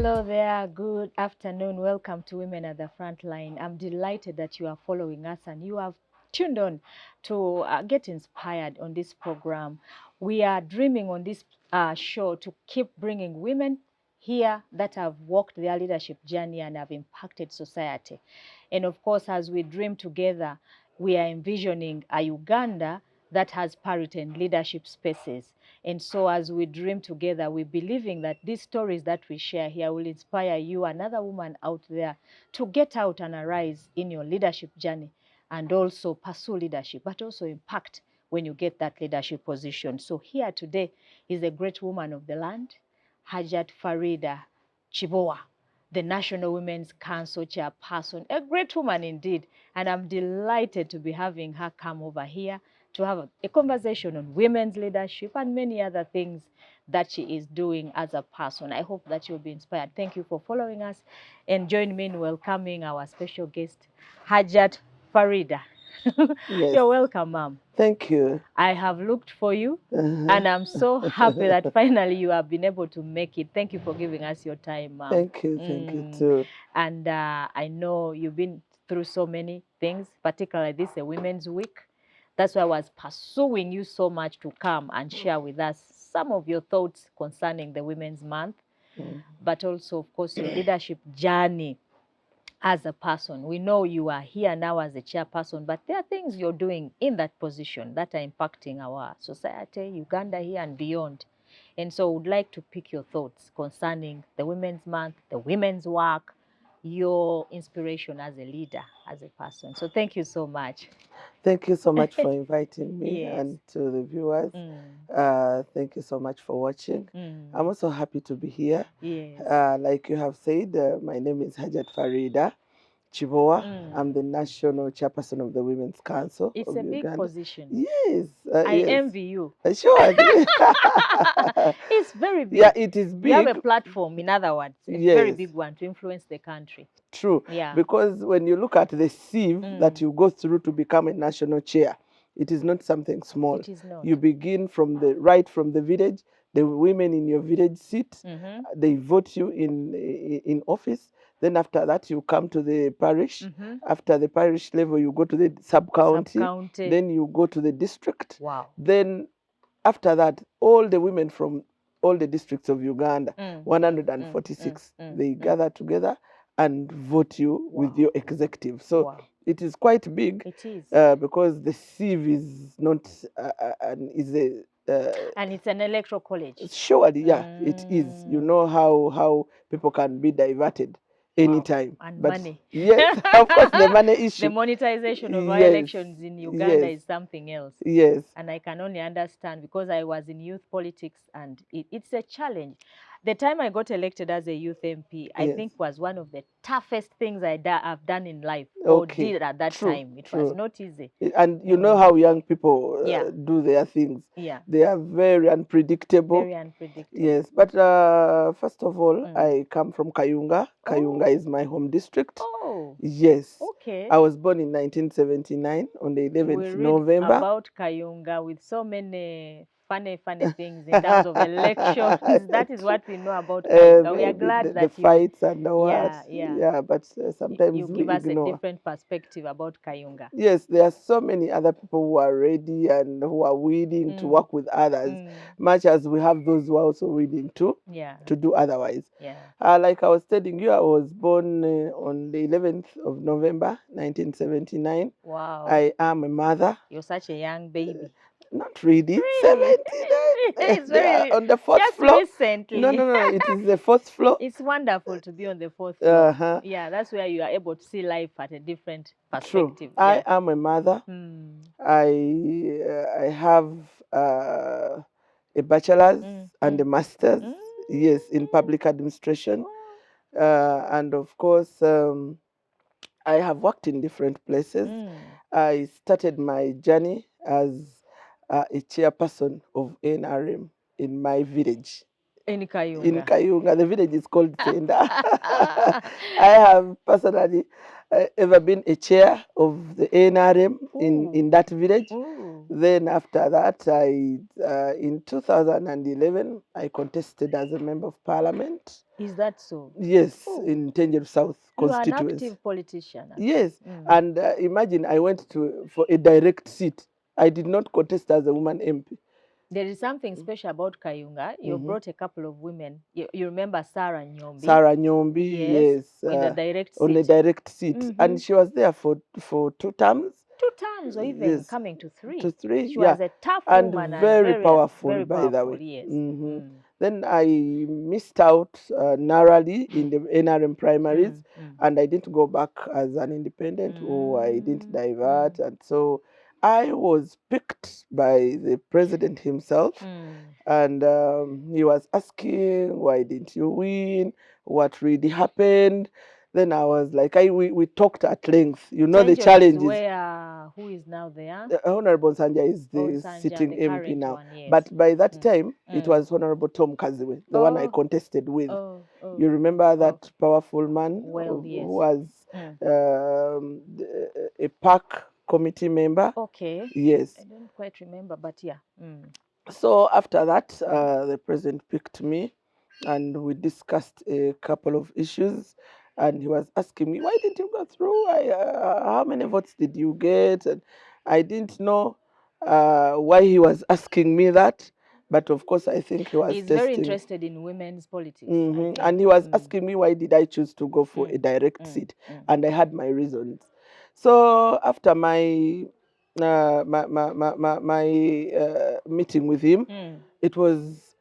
Hello there, good afternoon. Welcome to Women at the Front Line. I'm delighted that you are following us and you have tuned on to get inspired on this program. We are dreaming on this show to keep bringing women here that have walked their leadership journey and have impacted society. And of course, as we dream together, we are envisioning a Uganda that has parity in leadership spaces. And so as we dream together, we're believing that these stories that we share here will inspire you, another woman out there, to get out and arise in your leadership journey and also pursue leadership, but also impact when you get that leadership position. So here today is a great woman of the land, Hajjat Kibowa, the National Women's Council Chairperson, a great woman indeed. And I'm delighted to be having her come over here to have a conversation on women's leadership and many other things that she is doing as a person. I hope that you'll be inspired. Thank you for following us and join me in welcoming our special guest, Hajjat Faridah. Yes. You're welcome, ma'am. Thank you. I have looked for you and I'm so happy that finally you have been able to make it. Thank you for giving us your time, ma'am. Thank you too. And I know you've been through so many things, particularly this is a Women's Week. That's why I was pursuing you so much to come and share with us some of your thoughts concerning the Women's Month, but also, of course, your leadership journey as a person. We know you are here now as a chairperson, but there are things you're doing in that position that are impacting our society, Uganda here and beyond. And so I would like to pick your thoughts concerning the Women's Month, the women's work, your inspiration as a leader, as a person. So thank you so much. Thank you so much for inviting me. Yes. And to the viewers. Thank you so much for watching. I'm also happy to be here. Yes. Like you have said, my name is Hajjat Faridah Kibowa. I'm the National Chairperson of the Women's Council It's of a big Uganda. position. Yes. I yes. envy you. Sure. It's very big. Yeah, it is big. You have a platform, in other words, a very big one to influence the country. True. Yeah. Because when you look at the sieve that you go through to become a national chair, it is not something small. It is not. You begin from the village. The women in your village sit. They vote you in office. Then after that, you come to the parish. After the parish level, you go to the sub-county. Then you go to the district. Wow. Then after that, all the women from all the districts of Uganda, 146, they gather together and vote you with your executive. So it is quite big. It is. Because the sieve is not, and it's an electoral college. Surely, yeah, it is. You know how people can be diverted anytime. And but money. Yes, of course, the money issue. The monetization of our elections in Uganda is something else. Yes. And I can only understand because I was in youth politics and it's a challenge. The time I got elected as a youth MP, I think was one of the toughest things I've done in life or did at that time. It was not easy. And you know how young people do their things. Yeah. They are very unpredictable. Very unpredictable. Yes. But first of all, I come from Kayunga. Kayunga is my home district. Oh. Yes. Okay. I was born in 1979 on the 11th November. About Kayunga with so many funny things in terms of elections. That is what we know about Kayunga. We are glad that the fights and the what. Yeah. But sometimes you give us a different perspective about Kayunga. Yes, there are so many other people who are ready and who are willing to work with others, much as we have those who are also willing to do otherwise. Yeah. Like I was telling you, I was born on the 11th of November, 1979. Wow. I am a mother. You're such a young baby. Not really. 79. It's very on the fourth floor. Recently. No. It is the fourth floor. It's wonderful to be on the fourth floor. Yeah, that's where you are able to see life at a different perspective. True. I am a mother. I have a bachelor's and a master's. Yes, in public administration. And of course, I have worked in different places. I started my journey as a chairperson of NRM in my village. In Kayunga. In Kayunga, the village is called Senda. I have personally ever been a chair of the NRM in that village. Ooh. Then after that, in 2011, I contested as a member of parliament. Is that so? Yes, Ooh. in Tenjeru South You are an constituency. active politician. Yes, and imagine I went for a direct seat. I did not contest as a woman MP. There is something special about Kayunga. You brought a couple of women. You remember Sarah Nyombi? Sarah Nyombi, yes. In the direct seat. On a direct seat. And she was there for 2 terms. 2 terms or even coming to 3. To 3, she was a tough and woman very powerful, very by powerful, the way. Yes. Then I missed out narrowly in the NRM primaries, and I didn't go back as an independent, or I didn't divert. And so I was picked by the president himself, and he was asking, why didn't you win? What really happened? Then I was like, we talked at length. You know, the challenges. Who is now there? Honourable Sanja is the sitting MP now. Yes. But by that time, it was Honourable Tom Kaziwe, the one I contested with. You remember that powerful man who was a park committee member? Okay. Yes. I don't quite remember, but yeah. So after that, the president picked me, and we discussed a couple of issues. And he was asking me, why didn't you go through? How many votes did you get? And I didn't know why he was asking me that. But of course, I think he was He's very interested in women's politics. And he was asking me, why did I choose to go for a direct seat? And I had my reasons. So after my meeting with him, it was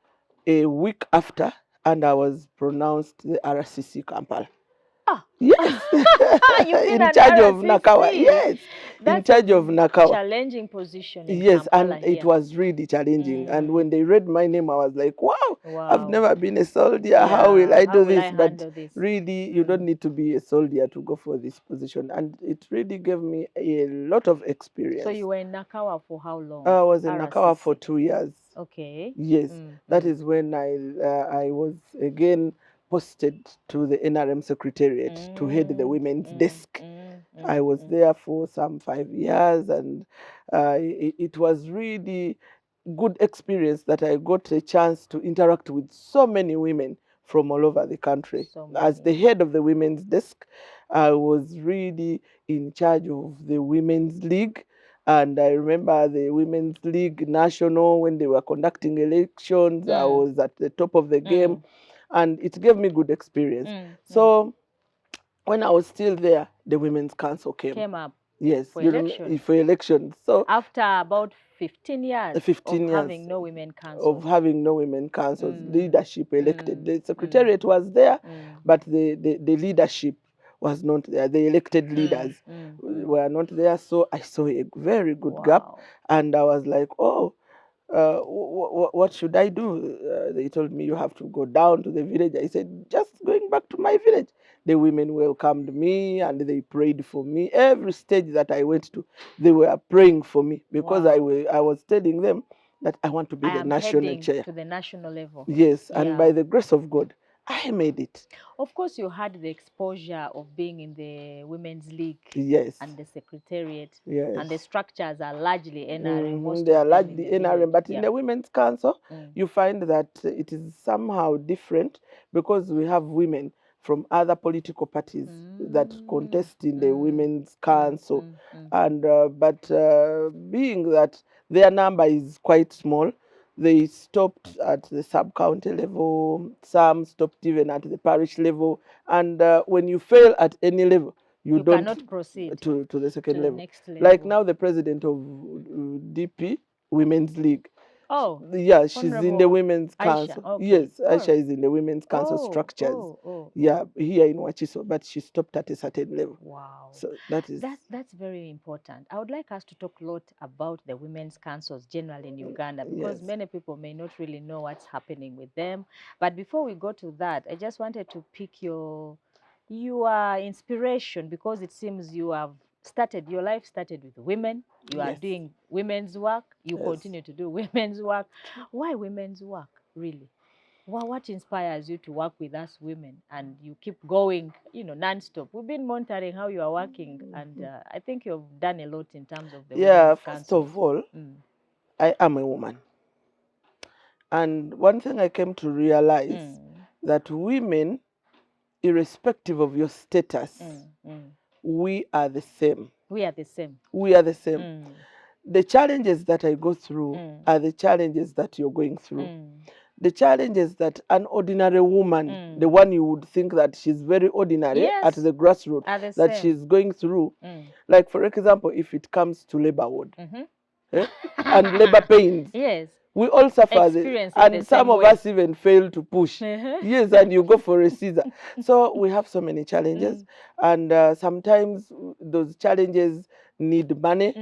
a week after, and I was pronounced the RCC Kampala. Yes. In charge of Nakawa. Yes. In charge of Nakawa. Challenging position. Yes, and it was really challenging. And when they read my name, I was like, wow. I've never been a soldier. How will I do this? But really, you don't need to be a soldier to go for this position. And it really gave me a lot of experience. So you were in Nakawa for how long? I was in Nakawa for 2 years. Okay. Yes, that is when I was again posted to the NRM Secretariat to head the women's desk. I was there for some 5 years, and it was really good experience that I got a chance to interact with so many women from all over the country. As the head of the women's desk, I was really in charge of the Women's League. And I remember the Women's League National, when they were conducting elections, I was at the top of the game, and it gave me good experience. So when I was still there, the Women's Council came up. Yes, for elections. So after about 15 years, 15 years having no women councils. Of having no women councils, leadership elected. The secretariat was there, but the leadership was not there. The elected leaders were not there. So I saw a very good gap, and I was like, oh, what should I do? They told me, you have to go down to the village. I said, just going back to my village. The women welcomed me, and they prayed for me. Every stage that I went to, they were praying for me, because I was telling them that I want to be the national chair. To the national level. Yes, and by the grace of God, I made it. Of course, you had the exposure of being in the Women's League. Yes. And the Secretariat. Yes. And the structures are largely NRM. They are largely NRM, but in the Women's Council, you find that it is somehow different, because we have women from other political parties that contest in the Women's Council. And but being that their number is quite small, they stopped at the sub-county level, some stopped even at the parish level. And when you fail at any level, you don't cannot proceed to the second level. Next level. Like now, the president of DP Women's League. Oh, yeah, she's in the Women's Council. Okay. Yes, Aisha is in the Women's Council structures. Yeah, here in Wachiso, but she stopped at a certain level. Wow. So that's very important. I would like us to talk a lot about the Women's Councils generally in Uganda, because many people may not really know what's happening with them. But before we go to that, I just wanted to pick your inspiration, because it seems your life started with women. You are doing women's work. You continue to do women's work. Why women's work, really? Well, what inspires you to work with us women and you keep going, non-stop? We've been monitoring how you are working, and I think you've done a lot in terms of the Yeah, women's first councils. of all, I am a woman. And one thing I came to realize that women, irrespective of your status, we are the same. We are the same. We are the same. The challenges that I go through are the challenges that you're going through. The challenges that an ordinary woman, the one you would think that she's very ordinary at the grassroots, that she's going through. Like, for example, if it comes to labor ward and labor pains, we all suffer, and some of us even fail to push. Yes, and you go for a Caesar. So we have so many challenges, and sometimes those challenges need money.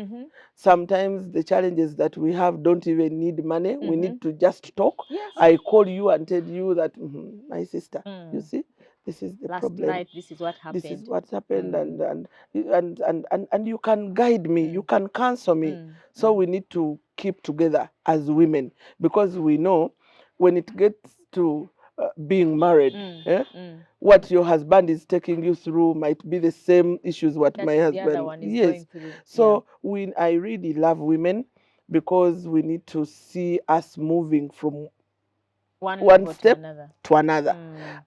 Sometimes the challenges that we have don't even need money. We need to just talk. I call you and tell you that, my sister, you see, this is the problem. Last night, this is what happened. This is what's happened, and you can guide me. You can counsel me. So we need to keep together as women, because we know when it gets to being married, what your husband is taking you through might be the same issues what my husband is going through. So I really love women, because we need to see us moving from one step to another.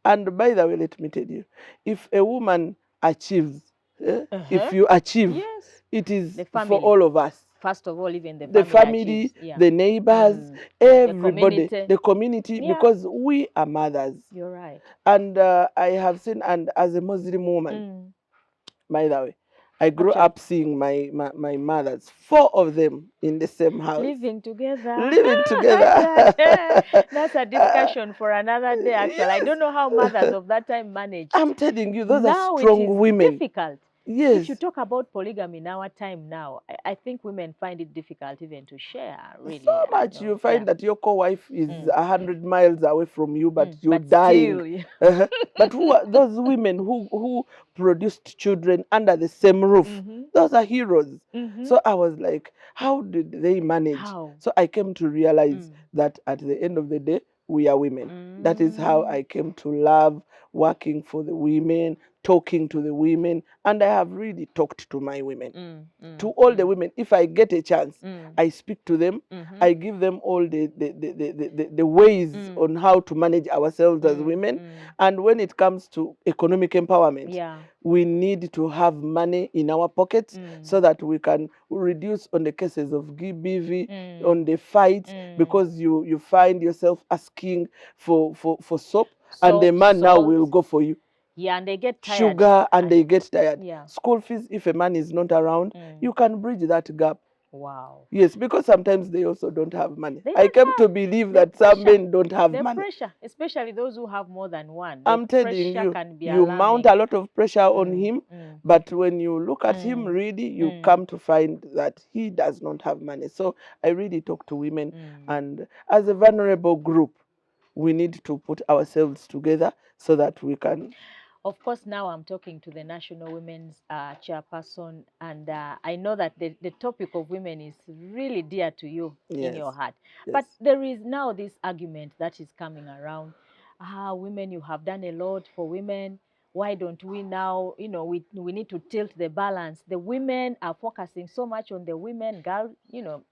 And by the way, let me tell you, if a woman achieves, if you achieve, it is for all of us. First of all, even the family, the neighbors, everybody, the community, because we are mothers. You're right. And I have seen, and as a Muslim woman, by the way, I grew up seeing my mothers, 4 of them in the same house. Living together. Living together. That's a discussion for another day, actually. I don't know how mothers of that time managed. I'm telling you, those are strong women. Difficult. Yes. If you talk about polygamy in our time now, I think women find it difficult even to share, really. So much. You find that your co-wife is 100 miles away from you, but you're dying. Still, But who are those women who produced children under the same roof? Those are heroes. So I was like, how did they manage? So I came to realize that at the end of the day, we are women. That is how I came to love working for the women, talking to the women, and I have really talked to my women, to all the women. If I get a chance, I speak to them. I give them all the ways on how to manage ourselves as women. And when it comes to economic empowerment, we need to have money in our pockets so that we can reduce on the cases of GBV, on the fights, because you find yourself asking for soap, and the man now will go for you. Yeah, and they get tired. Sugar, and they get tired. School fees, if a man is not around, you can bridge that gap. Wow. Yes, because sometimes they also don't have money. I came to believe that some men don't have money. Pressure, especially those who have more than one. I'm telling you, you mount a lot of pressure on him, but when you look at him, really, you come to find that he does not have money. So I really talk to women, and as a vulnerable group, we need to put ourselves together so that we can. Of course, now I'm talking to the National Women's Chairperson, and I know that the topic of women is really dear to you in your heart. But there is now this argument that is coming around. Women, you have done a lot for women. Why don't we now, we need to tilt the balance. The women are focusing so much on the women, girl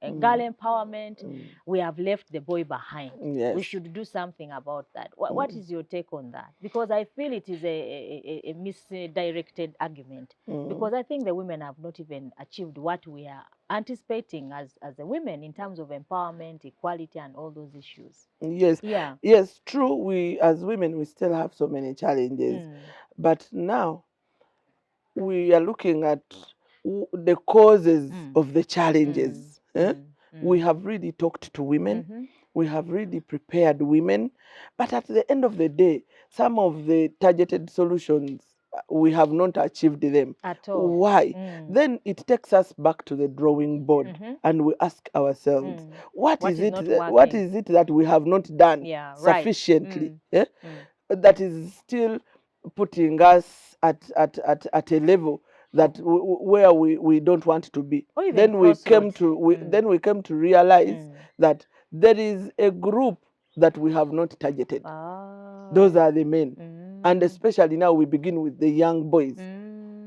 empowerment. We have left the boy behind. We should do something about that. What is your take on that? Because I feel it is a misdirected argument. Because I think the women have not even achieved what we are anticipating as a women in terms of empowerment, equality, and all those issues. Yes. Yes, true. We as women, we still have so many challenges. But now we are looking at the causes of the challenges. We have really talked to women. We have really prepared women. But at the end of the day, some of the targeted solutions, we have not achieved them. At all. Why? Then it takes us back to the drawing board, and we ask ourselves, what is it that we have not done sufficiently? That is still putting us at a level that where we don't want to be. Then we came to realize that there is a group that we have not targeted. Ah. Those are the men. And especially now we begin with the young boys.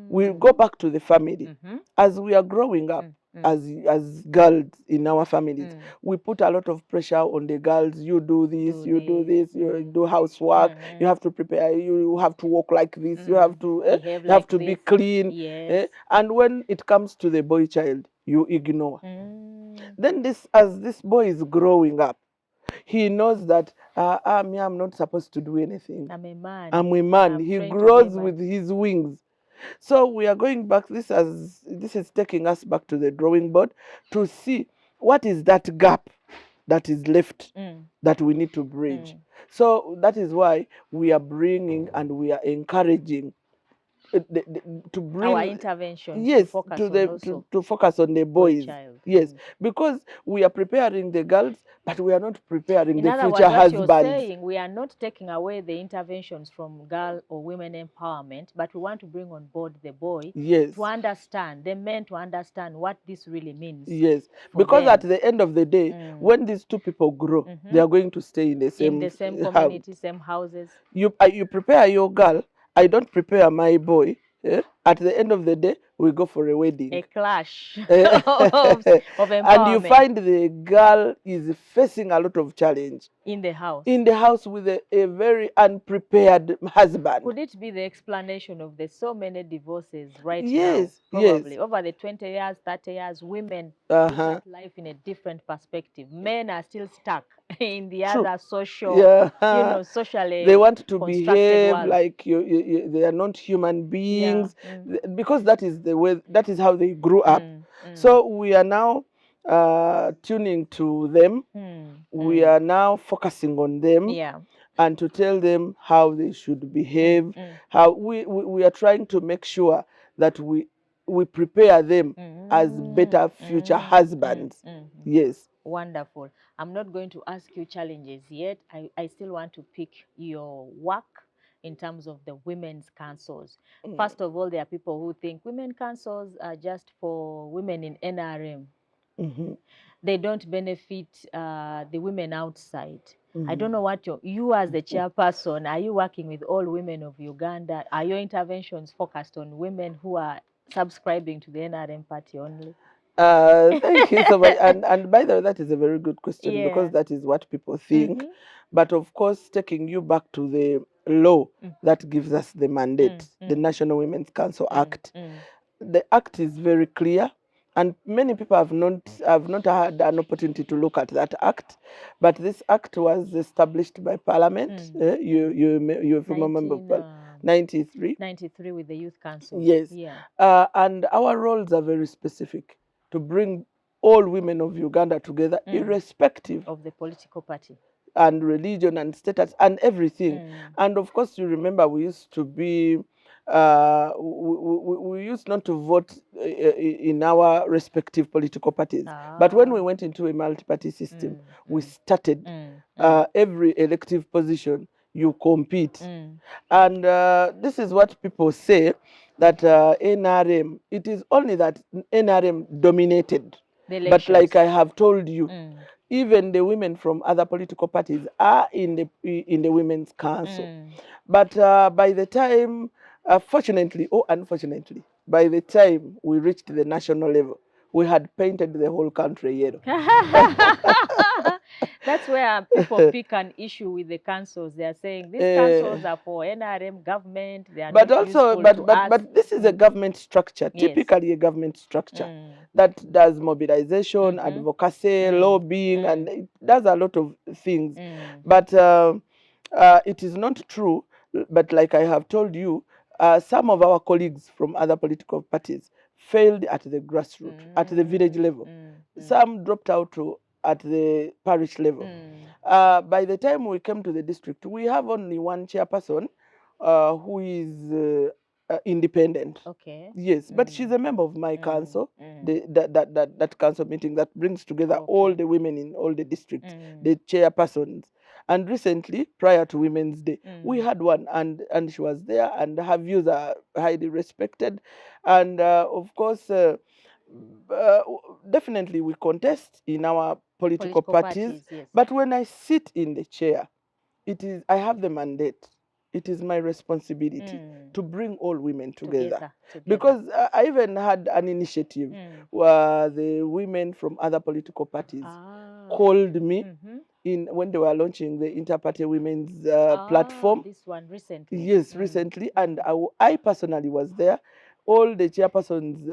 We go back to the family. As we are growing up, as girls in our families, we put a lot of pressure on the girls. You do this, you do this, you do housework, you have to prepare, you have to walk like this, you have to Behave you have like to be this. clean. Yes. And when it comes to the boy child, you ignore. Then as this boy is growing up, he knows that me, I'm not supposed to do anything. I'm a man. I'm a man. I'm He trained to be a grows man. with his wings. So we are going back. This is taking us back to the drawing board to see what is that gap that is left that we need to bridge. So that is why we are bringing and we are encouraging to bring our interventions, yes, to focus to on the also to focus on the boys. child. Yes, because we are preparing the girls, but we are not preparing In the other future words, what you're husbands. saying, we are not taking away the interventions from girl or women empowerment, but we want to bring on board the boy Yes, to understand, the men to understand what this really means. yes, for because them. at the end of the day, when these two people grow, they are going to stay in the same community, same houses. You prepare your girl. I don't prepare my boy. At the end of the day, we go for a wedding. A clash of empowerment. And you find the girl is facing a lot of challenge in the house. In the house with a very unprepared husband. Could it be the explanation of the so many divorces right Yes, now? Probably. yes. Over the 20 years, 30 years, women look at life in a different perspective. Men are still stuck in the True. other social, socially they want to constructed behave world. like they are not human beings, because that is the way, that is how they grew up. So we are now tuning to them. We are now focusing on them, and to tell them how they should behave. How we are trying to make sure that we prepare them as better future husbands. Yes. Wonderful. I'm not going to ask you challenges yet. I still want to pick your work in terms of the women's councils. First of all, there are people who think women councils are just for women in NRM. They don't benefit the women outside. I don't know what you as the chairperson, are you working with all women of Uganda? Are your interventions focused on women who are subscribing to the NRM party only? Thank you so much. And by the way, that is a very good question, because that is what people think. But of course, taking you back to the law that gives us the mandate, the National Women's Council Act. The act is very clear, and many people have not had an opportunity to look at that act. But this act was established by Parliament. You're a former member of Parliament. 93. 93 with the Youth Council. Yes. And our roles are very specific, to bring all women of Uganda together, irrespective of the political party and religion and status and everything. And of course, you remember we used to be, we used not to vote in our respective political parties. But when we went into a multi-party system, we started every elective position, you compete. And this is what people say, that NRM, it is only that NRM dominated. But like I have told you, even the women from other political parties are in the Women's Council. But by the time, fortunately or unfortunately, by the time we reached the national level, we had painted the whole country yellow. That's where people pick an issue with the councils. They are saying these councils are for NRM government. They are but not also, but this is a government structure, typically a government structure that does mobilization, advocacy, lobbying, and it does a lot of things. But it is not true. But like I have told you, some of our colleagues from other political parties failed at the grassroots, at the village level. Some dropped out at the parish level. By the time we came to the district, we have only one chairperson who is independent. Okay. Yes, but she's a member of my council, that council meeting that brings together all the women in all the districts, the chairpersons. And recently, prior to Women's Day, we had one, and she was there, and her views are highly respected. And of course, Definitely we contest in our political parties, yes. but when I sit in the chair, I have the mandate. It is my responsibility to bring all women together. Because I even had an initiative where the women from other political parties called me when they were launching the Inter-Party Women's platform. This one recently. Yes, recently, and I personally was there. All the chairpersons,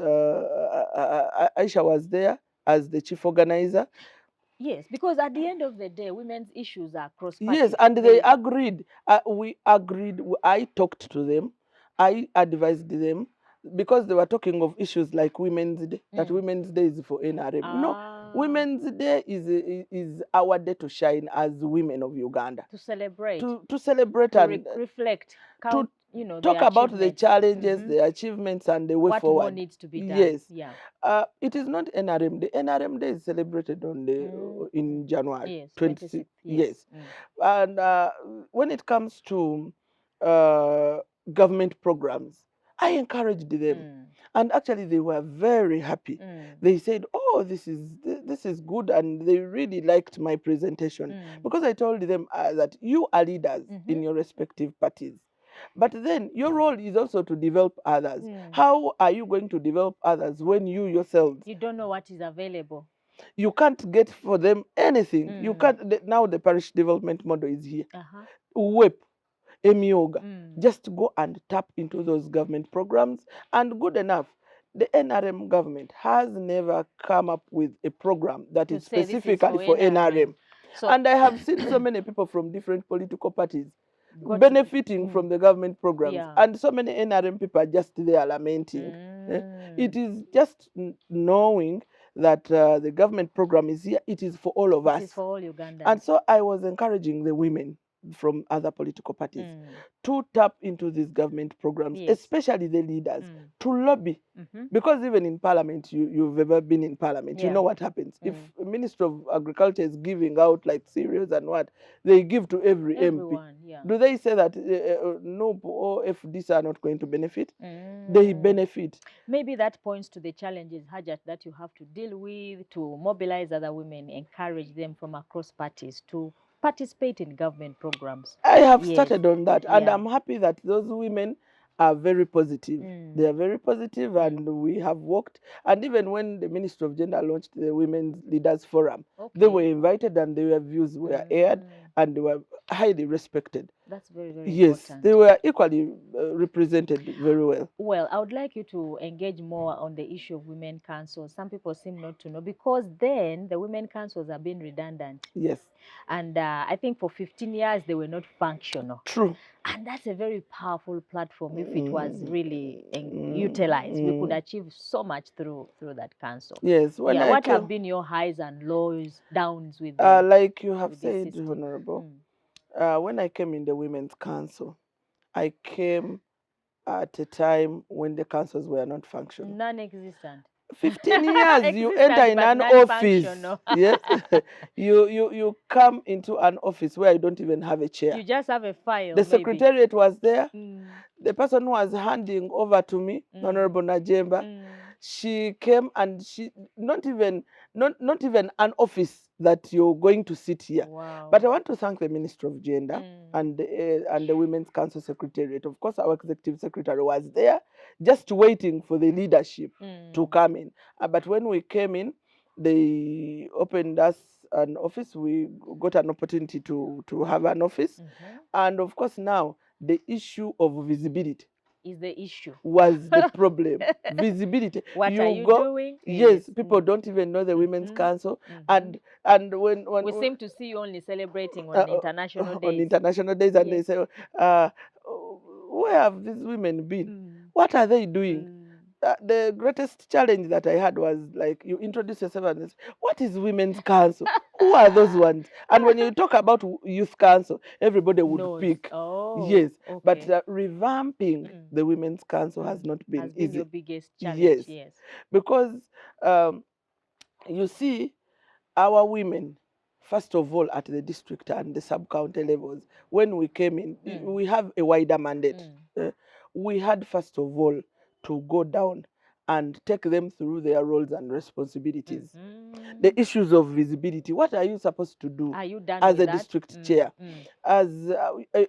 Aisha was there as the chief organizer. Yes, because at the end of the day, women's issues are cross-party. Yes, and they agreed. We agreed. I talked to them. I advised them because they were talking of issues like Women's Day. That Women's Day is for NRM. No, Women's Day is our day to shine as women of Uganda. To celebrate. To celebrate and reflect. Count, talk about the challenges, the achievements, and the way forward. What more needs to be done? Yes. Yeah. It is not NRM. The NRM Day is celebrated on in January. Yes. 26th. Yes. And when it comes to government programs, I encouraged them. And actually, they were very happy. They said, "Oh, this is good," and they really liked my presentation because I told them that you are leaders in your respective parties. But then your role is also to develop others. How are you going to develop others when you yourselves, you don't know what is available? You can't get for them anything. You can't. Now the parish development model is here. WEP, Emioga. Just go and tap into those government programs. And good enough, the NRM government has never come up with a program that is specifically for NRM. And I have seen so many people from different political parties benefiting from the government programs, and so many NRM people are just there lamenting. It is just knowing that the government program is here. It is for all of us. It is for all Ugandans. And so I was encouraging the women from other political parties to tap into these government programs, especially the leaders, to lobby. Because even in parliament, you've ever been in parliament, you know what happens. If the Minister of Agriculture is giving out like cereals and what, they give to everyone, MP. Do they say that no, or if these are not going to benefit? They benefit. Maybe that points to the challenges, Hajjat, that you have to deal with, to mobilize other women, encourage them from across parties to participate in government programs. I have started on that, and I'm happy that those women are very positive. They are very positive, and we have worked. And even when the Ministry of Gender launched the Women's Leaders Forum, they were invited, and their views were aired, and they were highly respected. That's very, very important. Yes, they were equally represented very well. Well, I would like you to engage more on the issue of women councils. Some people seem not to know, because then the women councils have been redundant. Yes. And I think for 15 years they were not functional. True. And that's a very powerful platform. If it was really utilized, we could achieve so much through that council. Yes. What have been your highs and lows, downs with like you have said, Honourable, when I came in the Women's Council, I came at a time when the councils were not functional. Non-existent. 15 years you enter in an office. Yes. you come into an office where you don't even have a chair. You just have a file. The secretariat was there. The person who was handing over to me, Honourable Najemba, she came, and she not even an office that you're going to sit here. Wow. But I want to thank the Ministry of Gender and the Women's Council Secretariat. Of course, our executive secretary was there, just waiting for the leadership to come in. But when we came in, they opened us an office. We got an opportunity to have an office. And of course, now the issue of visibility is the issue. Was the problem. Visibility. What are you doing? Yes, people don't even know the Women's Council. And when we seem to see you only celebrating on international days. On international days, and they say, where have these women been? What are they doing? The greatest challenge that I had was, like, you introduce yourself and say, what is Women's Council? Who are those ones? And when you talk about Youth Council, everybody would pick. Yes, okay. But revamping the Women's Council has not been easy. Your biggest challenge. Yes. Because you see, our women, first of all, at the district and the sub-county levels, when we came in, we have a wider mandate. We had, first of all, to go down and take them through their roles and responsibilities. Mm-hmm. The issues of visibility. What are you supposed to do Are you done as with a that? district chair? As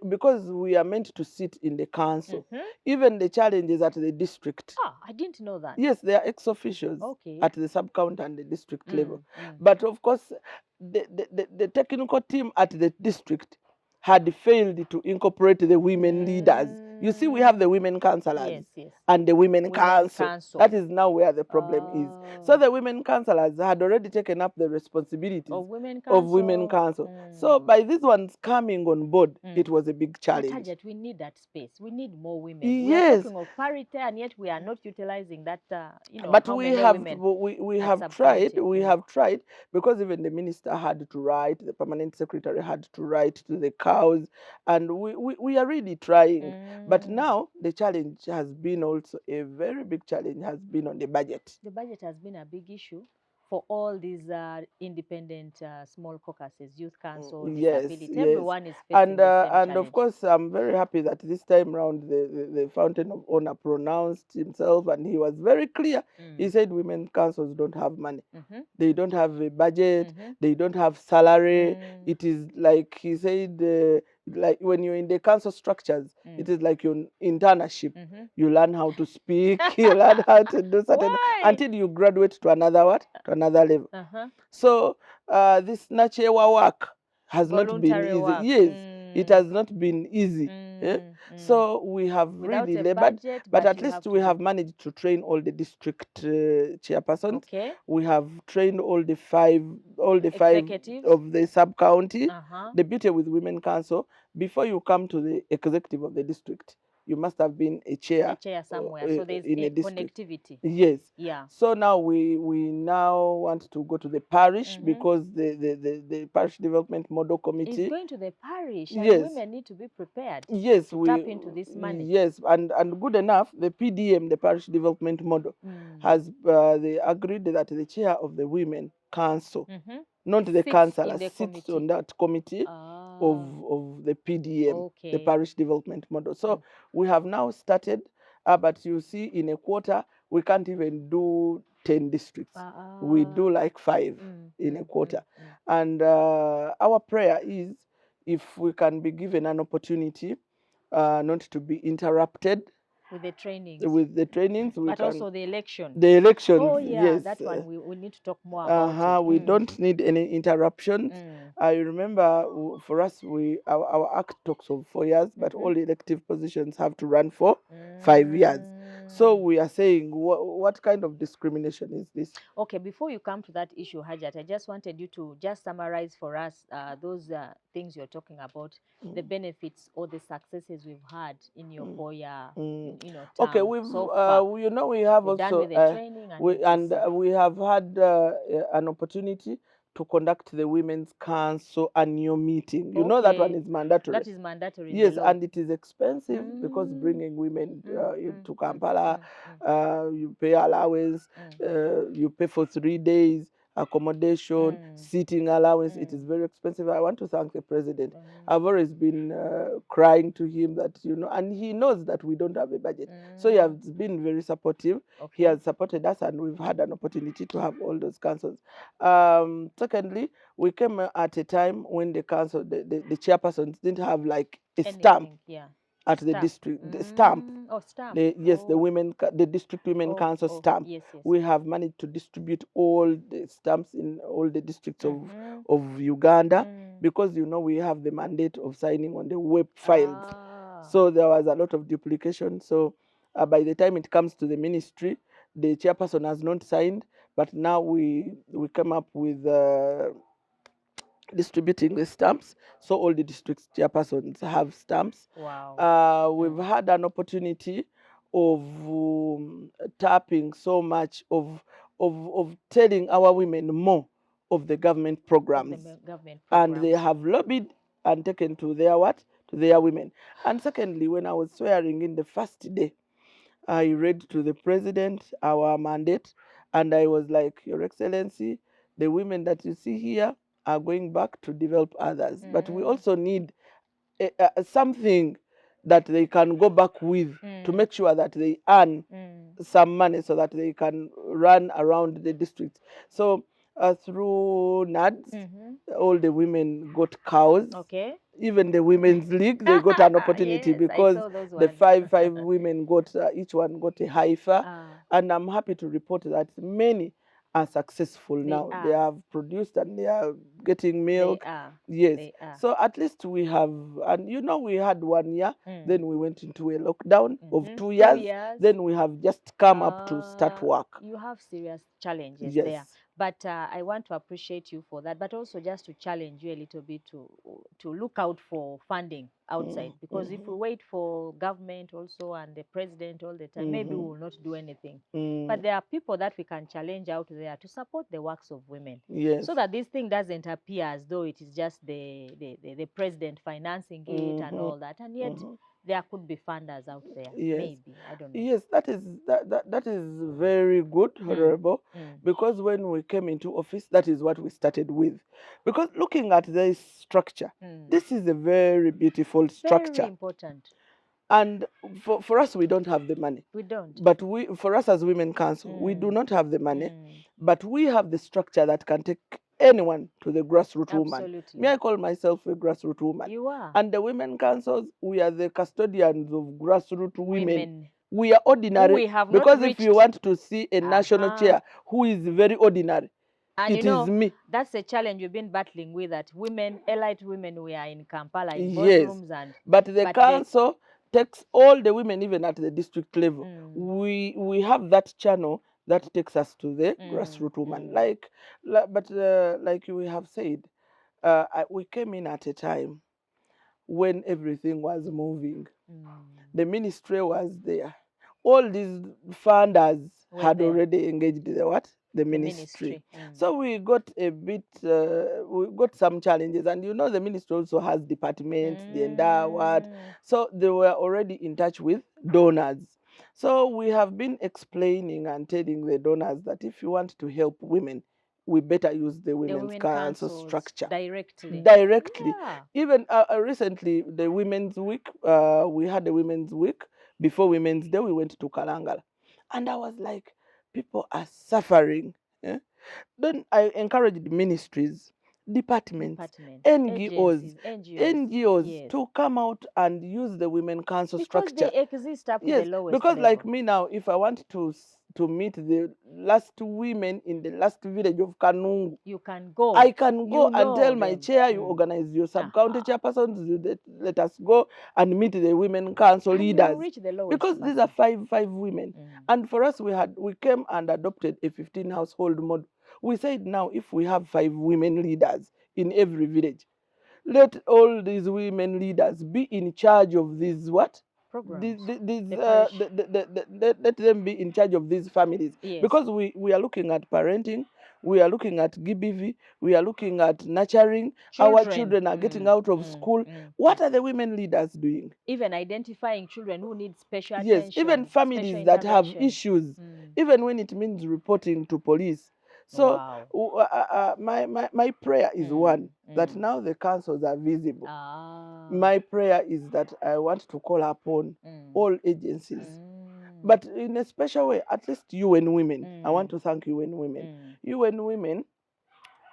because we are meant to sit in the council, even the challenges at the district. Ah, I didn't know that. Yes, they are ex officios at the sub-county and the district level. But of course, the technical team at the district had failed to incorporate the women leaders. You see, we have the women councillors and the women council. That is now where the problem is. So the women councillors had already taken up the responsibilities of women council. So by these ones coming on board, it was a big challenge. But Hajjat, we need that space. We need more women. Yes. We are talking of parity, and yet we are not utilizing that. But how we many have women we have tried. We have tried, because even the minister had to write, the permanent secretary had to write to the cows, and we are really trying. But now the challenge has been also a very big challenge, has been on the budget. The budget has been a big issue for all these independent small caucuses, youth council, disability. Everyone is facing the same and of course, I'm very happy that this time round the Fountain of Honor pronounced himself, and he was very clear. He said women councils don't have money. They don't have a budget. They don't have salary. It is like he said, like when you're in the council structures, it is like your internship. You learn how to speak, you learn how to do certain until you graduate to another another level. So this natural work has not been easy. Yes, it has not been easy. So we have really labored, but at least we have managed to train all the district chairpersons. We have trained all the five of the sub-county. The beauty with Women Council, before you come to the executive of the district, you must have been a chair somewhere. So there's in a connectivity. Yes. Yeah. So now we now want to go to the parish, because the parish development model committee is going to the parish, and yes, women need to be prepared. Yes, to tap into this money. Yes, and good enough, the PDM, the parish development model, has they agreed that the chair of the women council, not the councillor, sits on that committee of the PDM, the parish development model. So we have now started, but you see, in a quarter, we can't even do 10 districts. We do like 5 in a quarter. And our prayer is, if we can be given an opportunity not to be interrupted with the trainings. But also the elections. The elections. Oh yeah, yes. that one we need to talk more about. We don't need any interruptions. I remember for us, our act talks of 4 years, but all elective positions have to run for 5 years. So we are saying, what kind of discrimination is this? Okay, before you come to that issue, Hajjat, I just wanted you to just summarize for us those things you're talking about, the benefits or the successes we've had in your 4-year, term. Okay, we've so far. we have You're done also with the training, and we have had an opportunity to conduct the Women's Council annual meeting. You know that one is mandatory. That is mandatory. Yes, and it is expensive because bringing women to Kampala, you pay allowance, you pay for 3 days, accommodation, seating allowance. It is very expensive. I want to thank the president. I've always been crying to him that, and he knows that we don't have a budget. So he has been very supportive. He has supported us, and we've had an opportunity to have all those councils. Secondly, we came at a time when the council, the chairpersons didn't have like a stamp at the district, the stamp. Stamp. The district women council stamp. Yes. We have managed to distribute all the stamps in all the districts of Uganda, because we have the mandate of signing on the web files. So there was a lot of duplication. So by the time it comes to the ministry, the chairperson has not signed, but now we come up with distributing the stamps, so all the district chairpersons have stamps. Wow. We've had an opportunity of tapping so much of telling our women more of the government programs, and they have lobbied and taken to their women. And secondly, when I was swearing in the first day, I read to the president our mandate, and I was like, Your Excellency, the women that you see here are going back to develop others. But we also need something that they can go back with to make sure that they earn some money so that they can run around the district. So through NADS, all the women got cows. Okay. Even the women's league, they got an opportunity Yes, I because saw those the ones. five women got, each one got a heifer. Ah. And I'm happy to report that many are successful They now. are. They have produced and they are getting milk. They are. Yes. They are. So at least we have, and we had 1 year, then we went into a lockdown of 2 years. 2 years. Then we have just come up to start work. You have serious challenges Yes. there. But I want to appreciate you for that, but also just to challenge you a little bit to look out for funding outside. Because if we wait for government also and the president all the time, maybe we will not do anything. But there are people that we can challenge out there to support the works of women. Yes. So that this thing doesn't appear as though it is just the president financing it and all that. And yet there could be funders out there. Yes. Maybe. I don't know. Yes, that is very good, Honourable, because when we came into office, that is what we started with. Because looking at this structure, this is a very beautiful structure. Very important. And for us, we don't have the money. We don't. But for us as Women Council, we do not have the money. But we have the structure that can take anyone to the grassroots woman. Absolutely. Me, I call myself a grassroots woman. You are. And the Women Councils, we are the custodians of grassroots women. We are ordinary. We have because not if you want to see a national chair who is very ordinary, and it is me. That's a challenge we've been battling with, that women, elite women, we are in Kampala, in Yes. boardrooms. But the council takes all the women, even at the district level. We have that channel that takes us to the grassroots woman. Like we have said, we came in at a time when everything was moving. The ministry was there. All these funders had already engaged the ministry. So we got a bit, we got some challenges. And the ministry also has departments, the endowed. So they were already in touch with donors. So we have been explaining and telling the donors that if you want to help women, we better use the Women's Council structure. Directly. Yeah. Even recently, the Women's Week, we had the Women's Week. Before Women's Day, we went to Kalangala. And I was like, people are suffering. Yeah? Then I encouraged ministries, departments, NGOs, yes, to come out and use the Women Council structure. Because they exist up to the lowest because level. Like me now, if I want to meet the last women in the last village of Kanungu, you can go. I can go and tell my chair, you organize your sub-county chairpersons, let us go and meet the Women Council leaders. Reach the lowest because these are five women. And for us, we came and adopted a 15 household model. We said now, if we have 5 women leaders in every village, let all these women leaders be in charge of these programs. Let them be in charge of these families. Yes. Because we are looking at parenting, we are looking at GBV, we are looking at nurturing. Our children are getting out of school. What are the women leaders doing? Even identifying children who need special attention. Yes, even families that have issues, even when it means reporting to police. So wow. My prayer is one, that now the councils are visible. My prayer is that I want to call upon all agencies, but in a special way, at least UN Women. I want to thank UN Women. UN Women,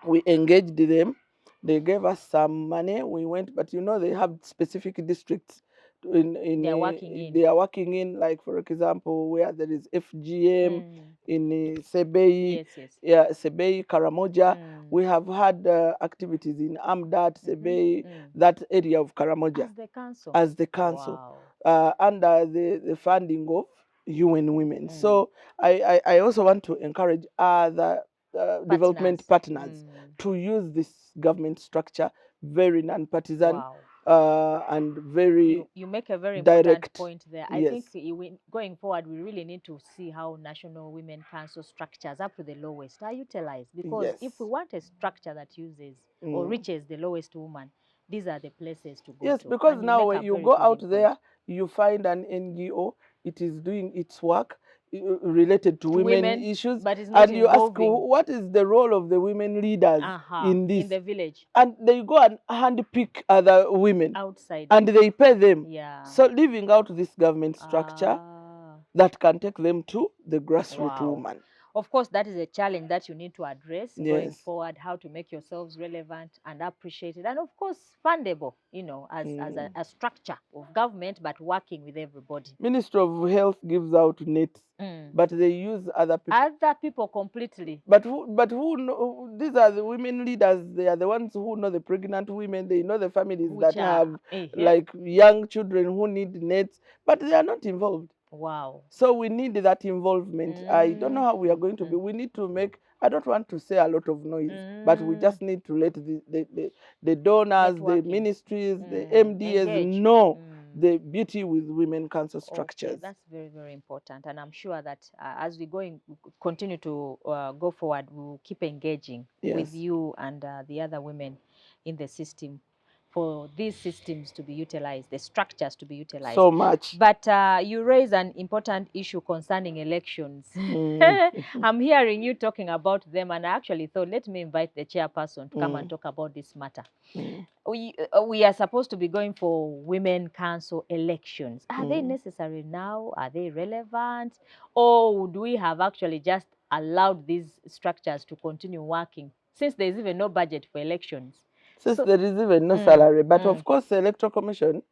we engaged them. They gave us some money. We went, but they have specific districts they are working in, like for example, where there is FGM in Sebei, Sebei, Karamoja. We have had activities in Amdat, Sebei, that area of Karamoja. As the council. Wow. Under the funding of UN Women. So I also want to encourage other development partners to use this government structure, very non-partisan. Wow. And very you make a very direct important point there. I think going forward, we really need to see how National Women Council structures up to the lowest are utilized. Because if we want a structure that uses or reaches the lowest woman, these are the places to go to. Yes, because now when you go out there, you find an NGO, it is doing its work related to women issues, but it's not and you ask, what is the role of the women leaders in this? In the village. And they go and handpick other women outside, and they pay them. Yeah. So leaving out this government structure, that can take them to the grassroots Wow. woman. Of course, that is a challenge that you need to address going Yes. forward, how to make yourselves relevant and appreciated, and of course, fundable, as a structure of government, but working with everybody. Ministry of Health gives out nets, but they use other people. Other people completely. But who know, these are the women leaders. They are the ones who know the pregnant women. They know the families Which that have are, like young children who need nets, but they are not involved. Wow. So we need that involvement. I don't know how we are going to be. We need to make, I don't want to say a lot of noise, but we just need to let the donors, the ministries, the MDs engage. know the beauty with women council structures. Okay, that's very, very important. And I'm sure that as we continue to go forward, we'll keep engaging with you and the other women in the system for these systems to be utilized, the structures to be utilized. So much. But you raise an important issue concerning elections. I'm hearing you talking about them, and I actually thought, let me invite the chairperson to come and talk about this matter. We are supposed to be going for women council elections. Are they necessary now? Are they relevant? Or do we have actually just allowed these structures to continue working since there is even no budget for elections? Since there is even no salary. But of course, the Electoral Commission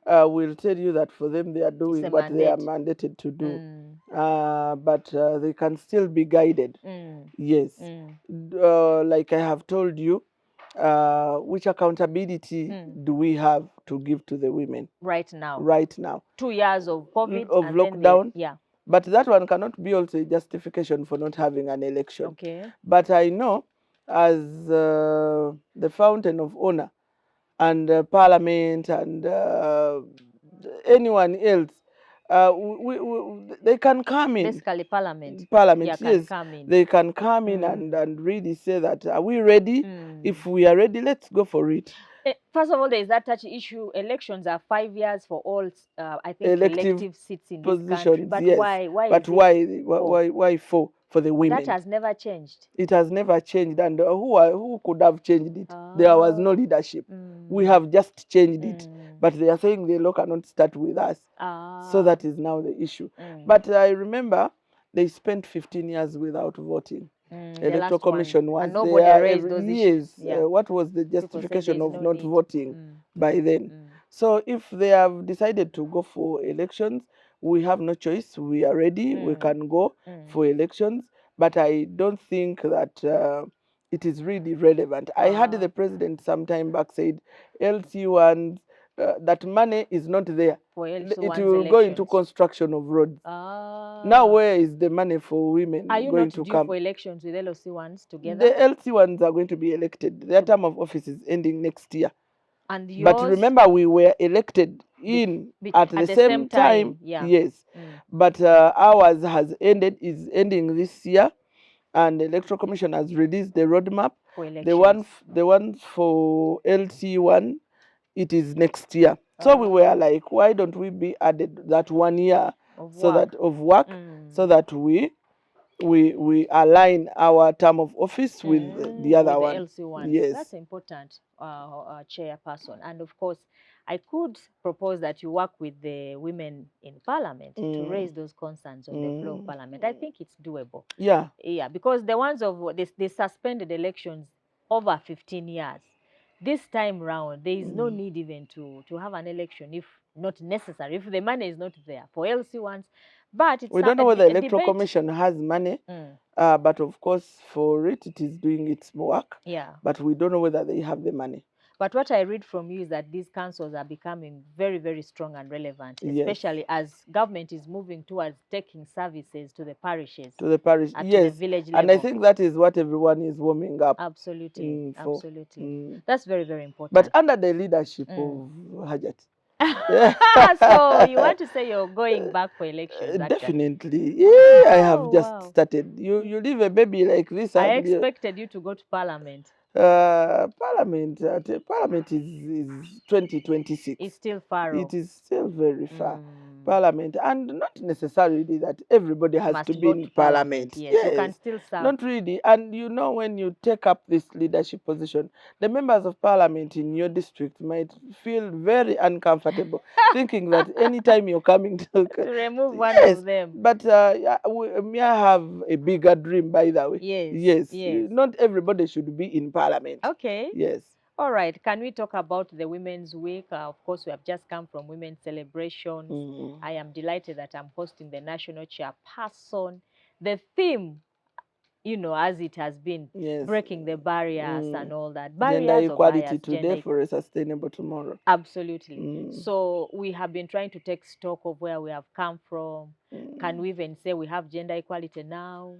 will tell you that for them they are doing what they are mandated to do. But they can still be guided. Yes. Like I have told you, which accountability do we have to give to the women right now? 2 years of COVID of and lockdown. Then but that one cannot be also a justification for not having an election. Okay. But I know, as the fountain of honor and Parliament and anyone else, they can come in. Basically, Parliament. Yes, can come in. they can come in and really say that, are we ready? If we are ready, let's go for it. First of all, there is that touchy issue. Elections are 5 years for all, I think, elective seats in this country. But yes. why? But why for the women? That has never changed. It has never changed. And who could have changed it? There was no leadership. We have just changed it. But they are saying the law cannot start with us. So that is now the issue. But I remember they spent 15 years without voting. Electoral Commission was there. Yes. What was the justification of not voting by then? So if they have decided to go for elections, we have no choice. We are ready. We can go for elections. But I don't think that it is really relevant. I heard the president some time back said LC1, that money is not there. It will go into construction of roads. Now where is the money for women Are you going not to due come? for elections with LOC1s together? The LC1s are going to be elected. Their term of office is ending next year. And yours? But remember, we were elected at the same time. Yes. But ours is ending this year. And the Electoral Commission has released the roadmap. For elections. The one for LC1, it is next year. So we were like, why don't we be added that 1 year so that we align our term of office with the other one. The LC1. Yes. That's important, chairperson. And of course, I could propose that you work with the women in Parliament to raise those concerns on the floor of Parliament. I think it's doable. Yeah. Yeah, because the ones they suspended elections over 15 years. This time round, there is no need even to have an election if not necessary, if the money is not there for LC1s. But we don't know whether the Electoral Commission has money, but of course for it is doing its work. Yeah. But we don't know whether they have the money. But what I read from you is that these councils are becoming very, very strong and relevant, especially as government is moving towards taking services to the parishes. To the parish, yes. To the village level. And I think that is what everyone is warming up. Absolutely, absolutely. That's very, very important. But under the leadership of Hajjat. So you want to say you're going back for elections? Definitely. Yeah, I have just started. You leave a baby like this. I expected you to go to Parliament. Parliament is 2026. It's still far off. It is still very far. Parliament, and not necessarily that everybody has Must to be go in to Parliament. Yes, you can still serve. Not really. And you know, when you take up this leadership position, the members of Parliament in your district might feel very uncomfortable, thinking that anytime you're coming to remove one of them. But may I have a bigger dream, by the way? Yes. Not everybody should be in Parliament. Okay. Yes. All right. Can we talk about the Women's Week? Of course, we have just come from Women's Celebrations. I am delighted that I'm hosting the National Chairperson. The theme, you know, as it has been, breaking the barriers and all that. Barriers gender equality bias, today for a sustainable tomorrow. Absolutely. So we have been trying to take stock of where we have come from. Can we even say we have gender equality now?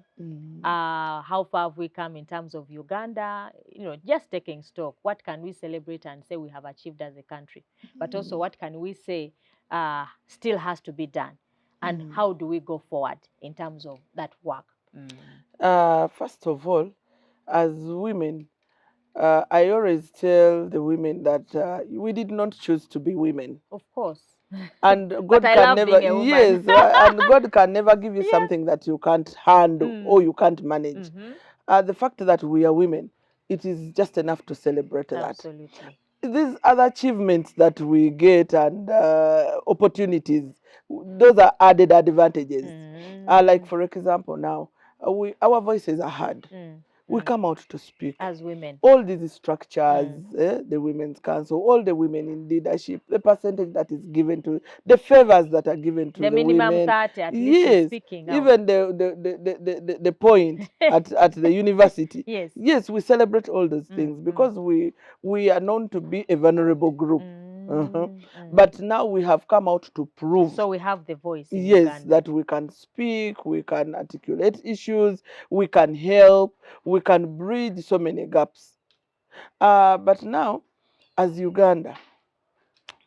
How far have we come in terms of Uganda? You know, just taking stock. What can we celebrate and say we have achieved as a country? But also, what can we say still has to be done? And how do we go forward in terms of that work? First of all, as women, I always tell the women that we did not choose to be women. Of course. And God can never, and God can never give you something that you can't handle or you can't manage. The fact that we are women, it is just enough to celebrate that. Absolutely. These other achievements that we get and opportunities, those are added advantages. Like for example, now our voices are heard. We come out to speak as women. All these structures, the Women's Council, all the women in leadership, the percentage that is given to, the favors that are given to the minimum women. 30, at least speaking out. Even the point at the university. Yes, we celebrate all those things because we are known to be a vulnerable group. But now we have come out to prove. So we have the voice. Yes, that we can speak, we can articulate issues, we can help, we can bridge so many gaps. But now, as Uganda,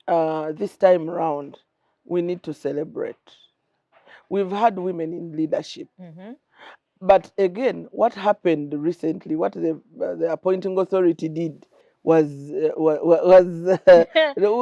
this time around, we need to celebrate. We've had women in leadership. But again, what happened recently, what the appointing authority did was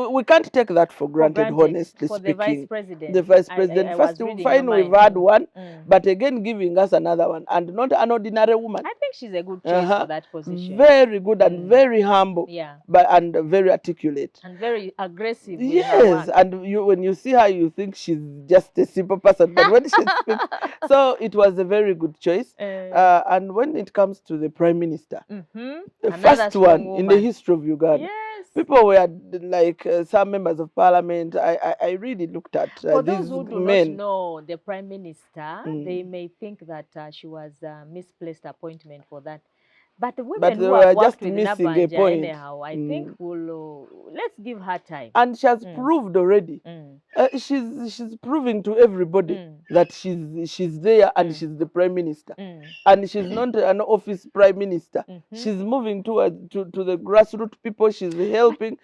we can't take that for granted, honestly for speaking. The Vice President. First, fine, we've had one, but again, giving us another one, and not an ordinary woman. I think she's a good choice for that position. Very good and very humble, and very articulate. And very aggressive. Yes, and when you see her, you think she's just a simple person, but when she speaks, so it was a very good choice. And when it comes to the Prime Minister, the first one in the history of Uganda. People were like some members of Parliament. I really looked at for these those who do men. not know the Prime Minister, they may think that she was a misplaced appointment for that. But the women who have worked with Nabanja anyhow, I think let's give her time. And she has proved already. She's proving to everybody that she's there and she's the Prime Minister. And she's not an office Prime Minister. She's moving to the grassroots people. She's helping.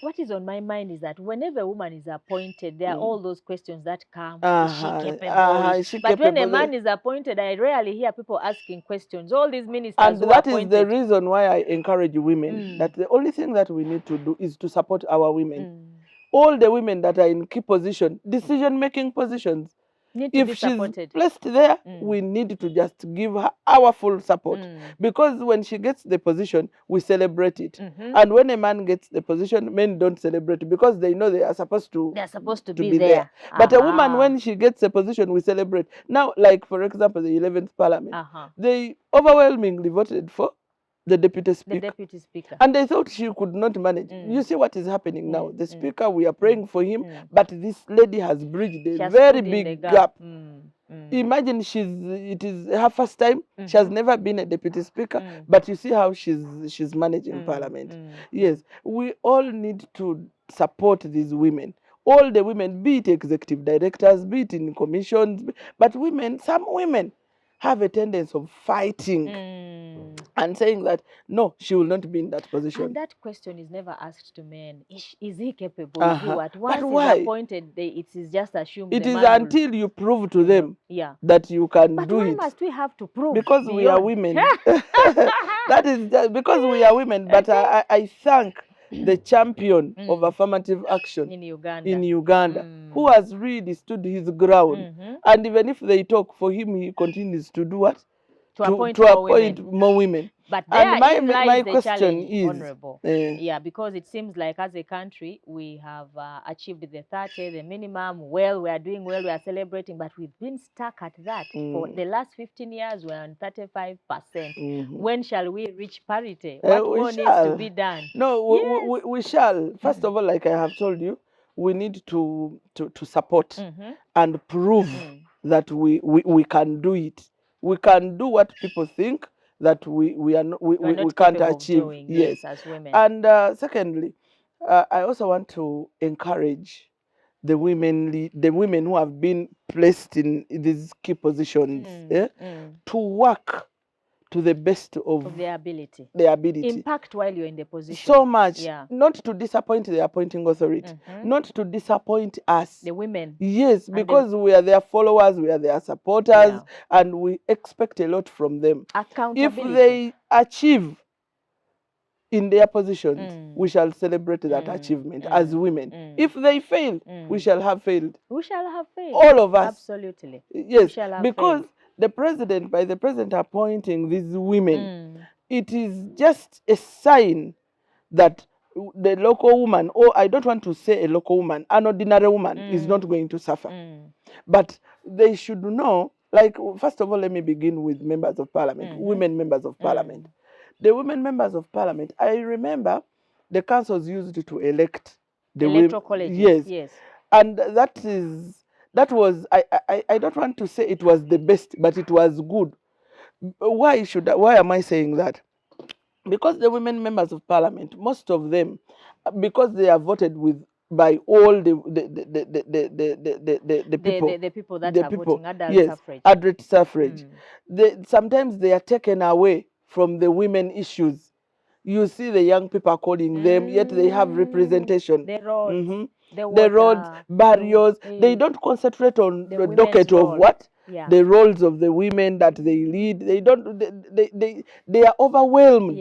What is on my mind is that whenever a woman is appointed, there are all those questions that come. Is she capable? But when a man is appointed, I rarely hear people asking questions. All these ministers and that is the reason why I encourage women that the only thing that we need to do is to support our women. All the women that are in key position, decision-making positions, if she's placed there, we need to just give her our full support. Because when she gets the position, we celebrate it. And when a man gets the position, men don't celebrate it because they know they are supposed to be there. But a woman, when she gets a position, we celebrate. Now, like, for example, the 11th Parliament, they overwhelmingly voted for the deputy speaker. And they thought she could not manage. You see what is happening now. The speaker, we are praying for him, but this lady has bridged a very big gap. Imagine it is her first time. She has never been a deputy speaker, but you see how she's managing Parliament. Yes, we all need to support these women. All the women, be it executive directors, be it in commissions, but some women have a tendency of fighting and saying that, no, she will not be in that position. And that question is never asked to men. Is he capable to do what? Once he's appointed, it is just assumed. It is until you prove to them that you can do it. But why must we have to prove? Because we are women. That is just because we are women. But I thank the champion of affirmative action in Uganda, who has really stood his ground. And even if they talk for him, he continues to do what? To appoint more women. But and my question challenge, is, Honourable, because it seems like as a country we have achieved the 30, the minimum. Well, we are doing well, we are celebrating, but we've been stuck at that for the last 15 years. We're on 35%. When shall we reach parity? What more needs to be done? No, we shall. First of all, like I have told you, we need to support and prove that we can do it. We can do what people think that we can't achieve. Doing, yes, as women. And secondly, I also want to encourage the women who have been placed in these key positions to work to the best of their ability. Impact while you're in the position. So much. Not to disappoint the appointing authority. Not to disappoint us. The women. Yes, because we are their followers, we are their supporters, and we expect a lot from them. Accountability. If they achieve in their positions, we shall celebrate that achievement as women. If they fail, we shall have failed. We shall have failed. All of us. Absolutely. Yes, because by the president appointing these women, it is just a sign that the local woman, or I don't want to say a local woman, an ordinary woman is not going to suffer. But they should know, like, first of all, let me begin with members of parliament, women members of parliament. The women members of parliament, I remember the councils used to elect the electoral colleges. Yes. And that was, I don't want to say it was the best, but it was good. Why am I saying that? Because the women members of parliament, most of them, because they are voted with by all the people that are voting adult suffrage. Adult suffrage. Sometimes they are taken away from the women issues. You see the young people calling them, yet they have representation. The roads, the roads, barriers. They don't concentrate on the docket of what? The roles of the women that they lead. They don't. They are overwhelmed.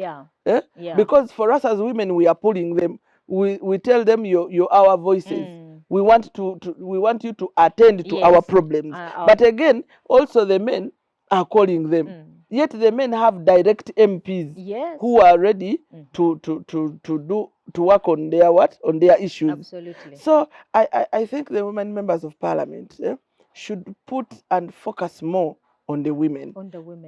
Because for us as women, we are pulling them. We tell them you're our voices. We want you to attend to our problems. But again, also the men are calling them. Yet the men have direct MPs who are ready to work on their on their issues. Absolutely. So I think the women members of parliament should put and focus more on the women.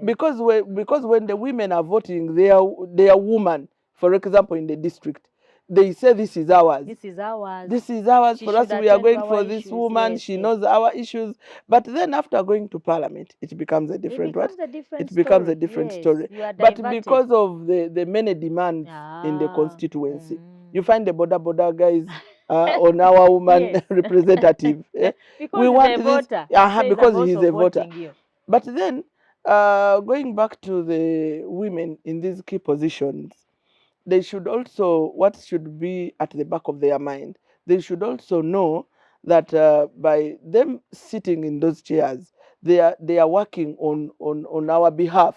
Because when the women are voting, they are women. For example, in the district, they say this is ours. This is ours. This is ours. For us, we are going for this woman. She knows our issues. But then after going to parliament, it becomes a different story. But because of the many demands in the constituency, you find the border guys on our woman representative. Because we want because he's a voter. But then going back to the women in these key positions, they should also, what should be at the back of their mind, they should also know that by them sitting in those chairs, they are working on our behalf.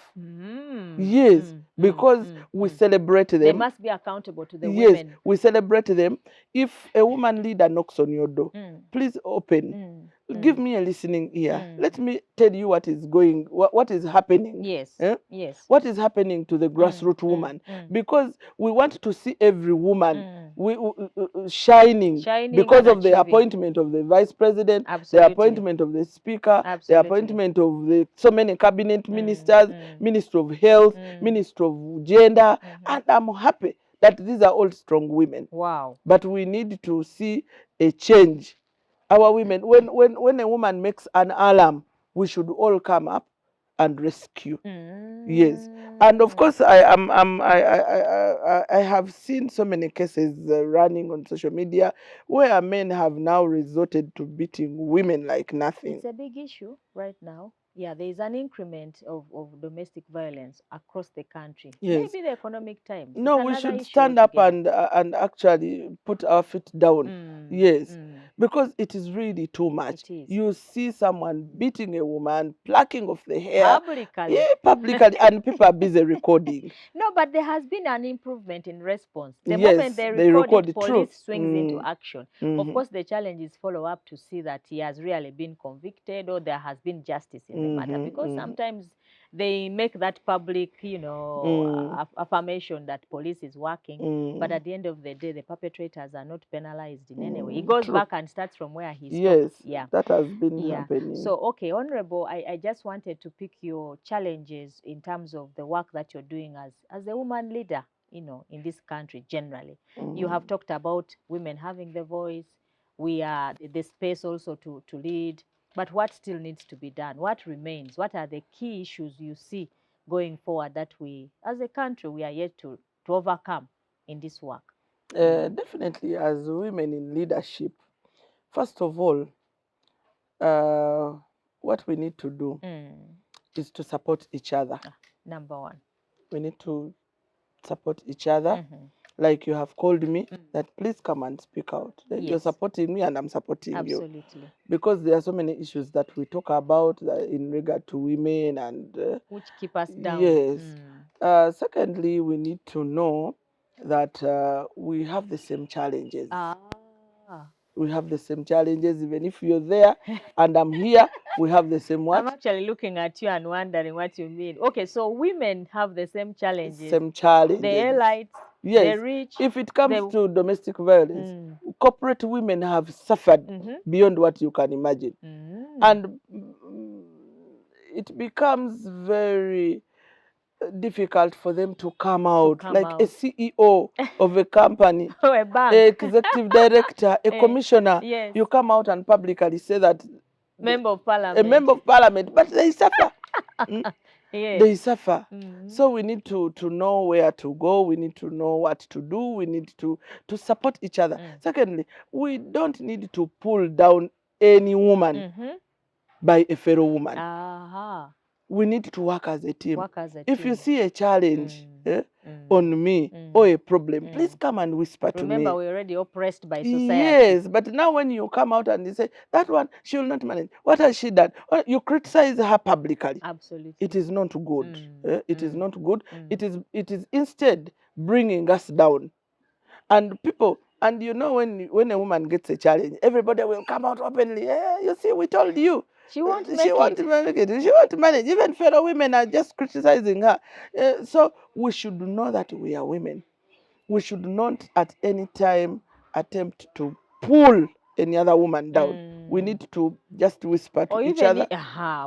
Yes, because we celebrate them. They must be accountable to the women. Yes, we celebrate them. If a woman leader knocks on your door, please open. Give me a listening ear. Let me tell you what is happening. Yes. Yes. What is happening to the grassroots woman? Because we want to see every woman shining because of the appointment of the vice president, the appointment of the speaker, the appointment of so many cabinet ministers, Minister of Health, Minister of Gender, and I'm happy that these are all strong women. Wow. But we need to see a change. Our women, when a woman makes an alarm, we should all come up and rescue. Yes, and of course, I have seen so many cases running on social media where men have now resorted to beating women like nothing. It's a big issue right now. Yeah, there is an increment of domestic violence across the country. Yes. Maybe the economic times. No, we should stand up and actually put our feet down. Yes, because it is really too much. You see someone beating a woman, plucking off the hair. Publicly. Yeah, publicly, and people are busy recording. No, No, but there has been an improvement in response. The Yes, moment they they record record it, it, true. police swings into action. Of Mhm. course, the challenge is follow up to see that he has really been convicted or there has been justice in the matter. Because sometimes they make that public, you know, affirmation that police is working, but at the end of the day, the perpetrators are not penalized in any way. He goes True. back and starts from where he stopped. Yes, Yeah. that has been Yeah. happening. So, okay, Honorable, I just wanted to pick your challenges in terms of the work that you're doing as a woman leader, you know, in this country generally. You have talked about women having the voice. We are the space also to lead. But what still needs to be done? What remains? What are the key issues you see going forward that we, as a country, we are yet to overcome in this work? Definitely, as women in leadership, first of all, what we need to do is to support each other. Number one. We need to support each other. Like you have called me, that please come and speak out. Yes. You're supporting me and I'm supporting you. Absolutely. Because there are so many issues that we talk about in regard to women and which keep us down. Yes. Secondly, we need to know that we have the same challenges. We have the same challenges, even if you're there and I'm here, we have the same what? I'm actually looking at you and wondering what you mean. Okay, so women have the same challenges. Same challenges. The elites, yes. the rich. If it comes to domestic violence, corporate women have suffered beyond what you can imagine. And it becomes very difficult for them to come out, like a CEO of a company, a bank, executive director, a commissioner. Yes. You come out and publicly say that member of parliament. A member of parliament, but they suffer. Yes. They suffer. So we need to know where to go. We need to know what to do. We need to support each other. Secondly, we don't need to pull down any woman by a fellow woman. We need to work as a team. If you see a challenge on me or a problem, please come and whisper to me. Remember, we're already oppressed by society. Yes, but now when you come out and you say, that one, she will not manage. What has she done? Well, you criticize her publicly. Absolutely. It is not good. It is not good. It is instead bringing us down. And people, and you know, when a woman gets a challenge, everybody will come out openly. You see, we told you. She won't make it. She won't manage. Even fellow women are just criticizing her. So we should know that we are women. We should not at any time attempt to pull any other woman down. We need to just whisper to each other.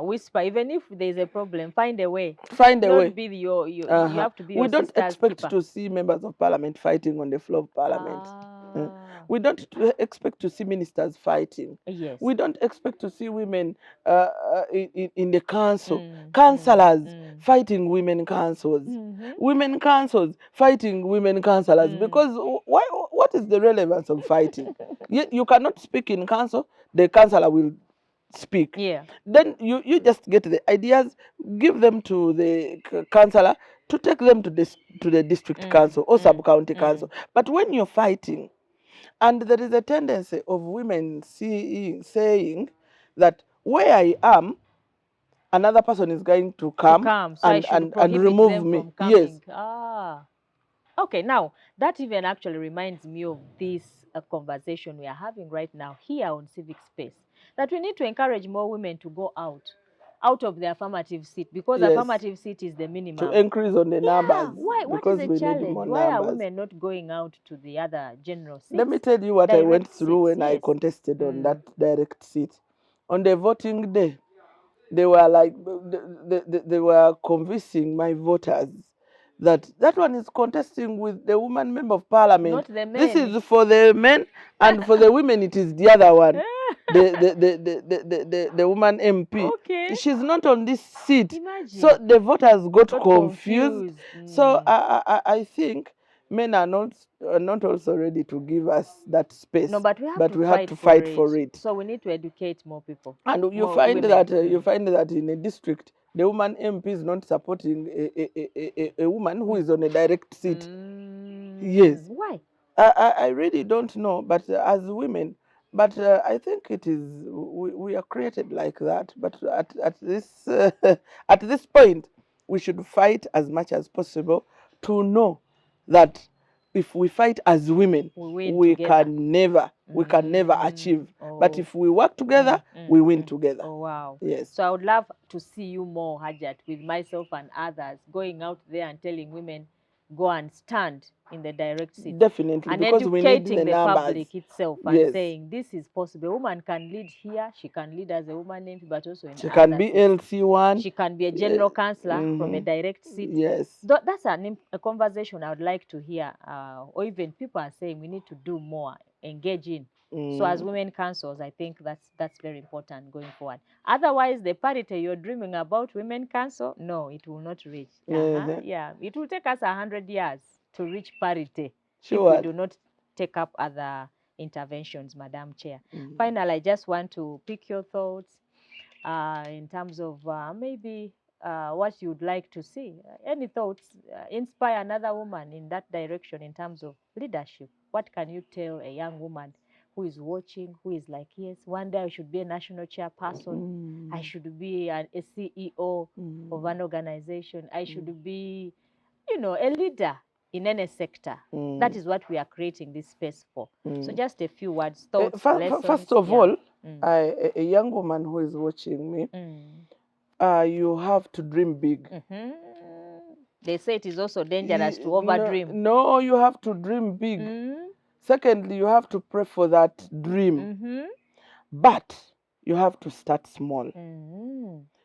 Whisper. Even if there's a problem, find a way. Find a way. Be you have to be your We don't expect keeper. to see members of parliament fighting on the floor of parliament. We don't expect to see ministers fighting. Yes. We don't expect to see women in the council, councillors fighting women councils, women councils fighting women councillors. Because what is the relevance of fighting? You cannot speak in council, the councillor will speak. Yeah. Then you just get the ideas, give them to the councillor to take them to the district council or sub-county council. But when you're fighting, and there is a tendency of women saying that where I am, another person is going to come so and remove me. Yes. Okay, now that even actually reminds me of this conversation we are having right now here on Civic Space, that we need to encourage more women to go out of the affirmative seat, because affirmative seat is the minimum. To increase on the numbers. Why? What is the challenge? Why are women not going out to the other general seats? Let me tell you what I went through when I contested on that direct seat. On the voting day, they were like, they were convincing my voters that one is contesting with the woman member of parliament. Not the men. This is for the men, and for the women it is the other one. The woman MP. Okay. She's not on this seat. Imagine. So the voters got confused. So I think men are not also ready to give us that space. No, but we have to fight for it. So we need to educate more people. And you find that in a district, the woman MP is not supporting a woman who is on a direct seat. Yes. Why? I really don't know, but as women, but I think it is, we are created like that. But at this point, we should fight as much as possible to know that if we fight as women, we can never achieve. But if we work together, we win together. Oh, wow. Yes. So I would love to see you more, Hajjat, with myself and others, going out there and telling women, go and stand in the direct seat. Definitely, and because we need educating the public itself and Yes. saying this is possible. A woman can lead here, she can lead as a woman MP, but also in She can be seats. LC1. She can be a general councillor from a direct seat. Yes. That's a conversation I would like to hear, or even people are saying we need to do more, engage in. So as women councils, I think that's very important going forward. Otherwise, the parity you're dreaming about, women council, no, it will not reach. Yeah, it will take us 100 years to reach parity if we do not take up other interventions, Madam Chair. Finally, I just want to pick your thoughts in terms of maybe what you'd like to see. Any thoughts? Inspire another woman in that direction in terms of leadership. What can you tell a young woman who is watching, who is like, yes, one day I should be a national chairperson. I should be a CEO of an organization. I should be, a leader in any sector. That is what we are creating this space for. So just a few words, thoughts, lessons. First of all, a young woman who is watching me, you have to dream big. They say it is also dangerous to overdream. No, you have to dream big. Secondly, you have to pray for that dream. But you have to start small.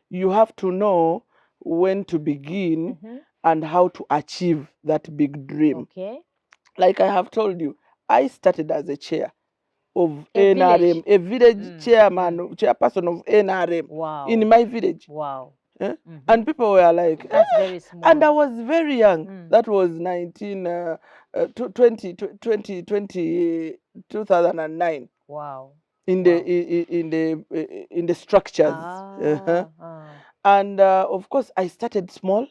You have to know when to begin and how to achieve that big dream. Okay. Like I have told you, I started as a chair of NRM, a village chairperson of NRM in my village. Wow. And people were like, that's very small. And I was very young. That was 2009. Wow. In the structures. And of course, I started small,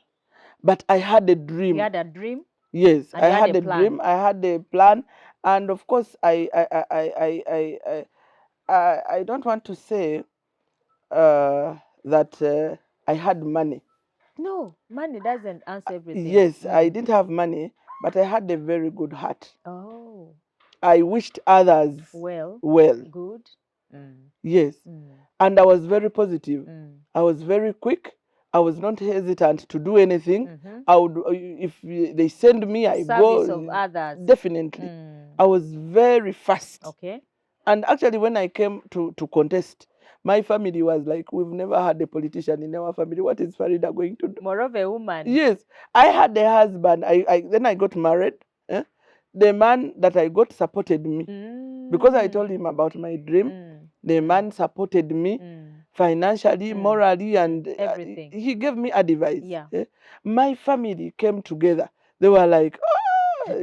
but I had a dream. You had a dream? Yes, I had a dream. I had a plan, and of course, I don't want to say that I had money. No, money doesn't answer everything. Yes, I didn't have money, but I had a very good heart. Oh. I wished others well. Good. Yes. And I was very positive. I was very quick. I was not hesitant to do anything. I would, if they send me, I go. Service of others. Definitely. I was very fast. Okay. And actually, when I came to contest, my family was like, we've never had a politician in our family. What is Faridah going to do? More of a woman. Yes. I had a husband. Then I got married. The man that I got supported me. Because I told him about my dream. The man supported me financially, morally, and everything. He gave me advice. Yeah. My family came together. They were like,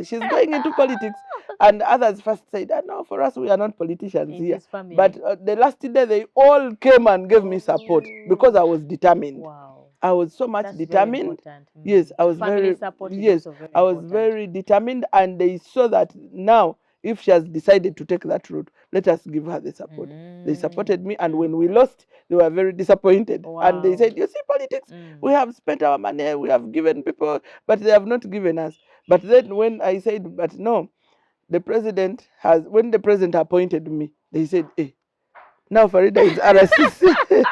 she's going into politics. And others first said, no, for us, we are not politicians in here. This family. But the last day, they all came and gave me support because I was determined. Wow. I was so much That's determined. Yes, I was family very support is yes, also very I was important. very determined, and they saw that now, if she has decided to take that route, let us give her the support. They supported me, and when we lost, they were very disappointed. Wow. And they said, you see, politics, we have spent our money, we have given people, but they have not given us. But then when I said, but no, the president has, when the president appointed me, they said, hey, now Faridah is RSC.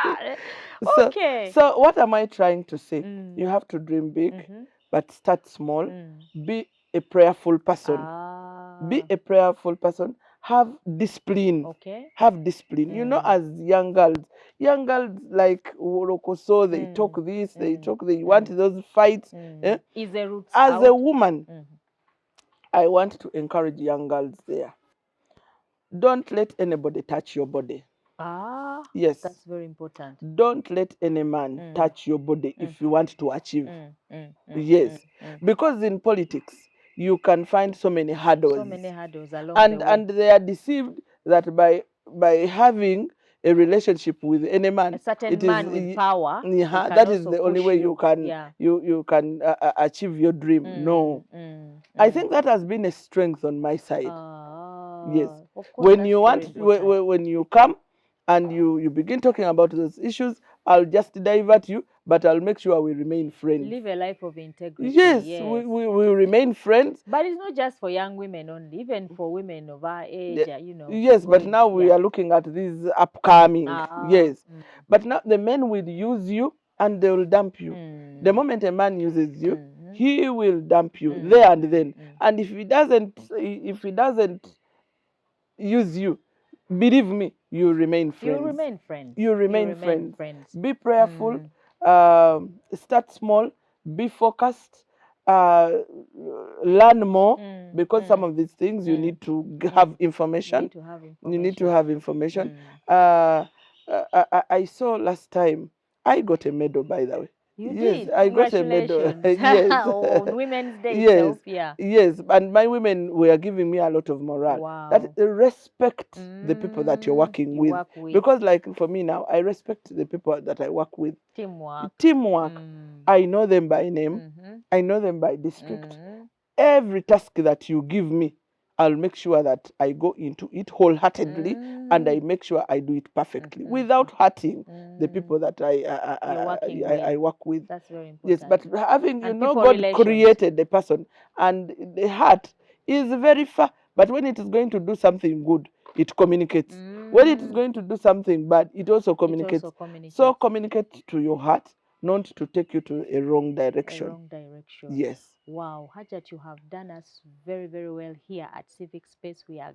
Okay. So what am I trying to say? You have to dream big, but start small. Be a prayerful person. Be a prayerful person. Have discipline. Okay. Have discipline. You know, as young girls like Urokoso, they talk this, they talk, they want those fights. Is the roots as out? a woman, I want to encourage young girls there. Don't let anybody touch your body. Yes. That's very important. Don't let any man touch your body if you want to achieve. Yes. Because in politics, you can find so many hurdles. So many hurdles along the way. And they are deceived that by having a relationship with any man, a certain man with power, that is the only way you can achieve your dream. No. I think that has been a strength on my side. Yes. Of course, when you want, when you come and you begin talking about those issues, I'll just divert you, but I'll make sure we remain friends. Live a life of integrity. Yes, Yes. we remain friends. But it's not just for young women only, even for women of our age, you know. Yes, but now we are looking at these upcoming. Yes. But now the men will use you and they will dump you. The moment a man uses you, he will dump you there and then. And if he doesn't use you, believe me, you remain friends. You remain friends. You remain friends. Be prayerful. Start small. Be focused. Learn more, because some of these things you need to have information. You need to have information. I saw last time I got a medal, by the way. You yes, did. I got a medal. Yes. On Women's Day yes. itself, yeah. Yes, and my women were giving me a lot of morale. Wow. That respect the people that you're working with. Because like for me now, I respect the people that I work with. Teamwork. I know them by name. I know them by district. Every task that you give me, I'll make sure that I go into it wholeheartedly and I make sure I do it perfectly without hurting the people that I work with. That's very important. Yes, but having, God created the person and the heart is very far. But when it is going to do something good, it communicates. When it is going to do something bad, it also communicates. So communicate to your heart, not to take you to a wrong direction. Yes. Wow, Hajjat, you have done us very, very well here at Civic Space. We are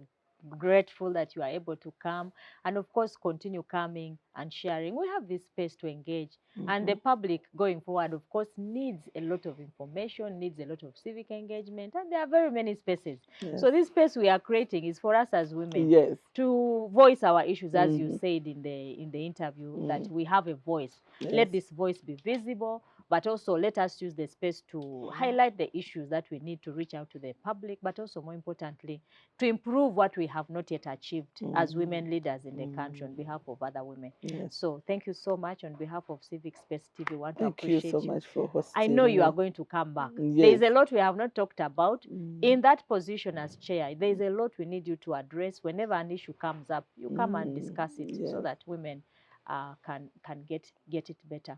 grateful that you are able to come and, of course, continue coming and sharing. We have this space to engage, and the public going forward, of course, needs a lot of information, needs a lot of civic engagement, and there are very many spaces. Yes. So this space we are creating is for us as women to voice our issues, as you said in the interview, that we have a voice. Yes. Let this voice be visible, but also let us use the space to highlight the issues that we need to reach out to the public, but also more importantly, to improve what we have not yet achieved as women leaders in the country on behalf of other women. Yes. So thank you so much on behalf of Civic Space TV. We want to appreciate you. Thank you so much for hosting. I know you are going to come back. Yes. There is a lot we have not talked about. In that position as chair, there is a lot we need you to address. Whenever an issue comes up, you come and discuss it so that women can get it better.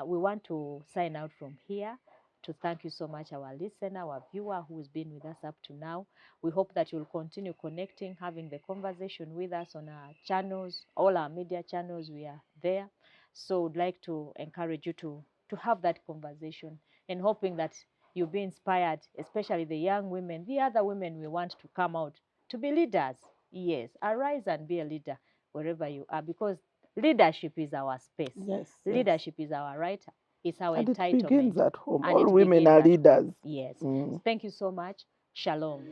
We want to sign out from here to thank you so much, our listener, our viewer who has been with us up to now. We hope that you'll continue connecting, having the conversation with us on our channels, all our media channels, we are there. So we'd like to encourage you to have that conversation and hoping that you'll be inspired, especially the young women, the other women we want to come out to be leaders. Yes, arise and be a leader wherever you are, because leadership is our space. Yes, leadership is our right. It's our entitlement. It begins at home. All women are leaders. Yes. Thank you so much. Shalom.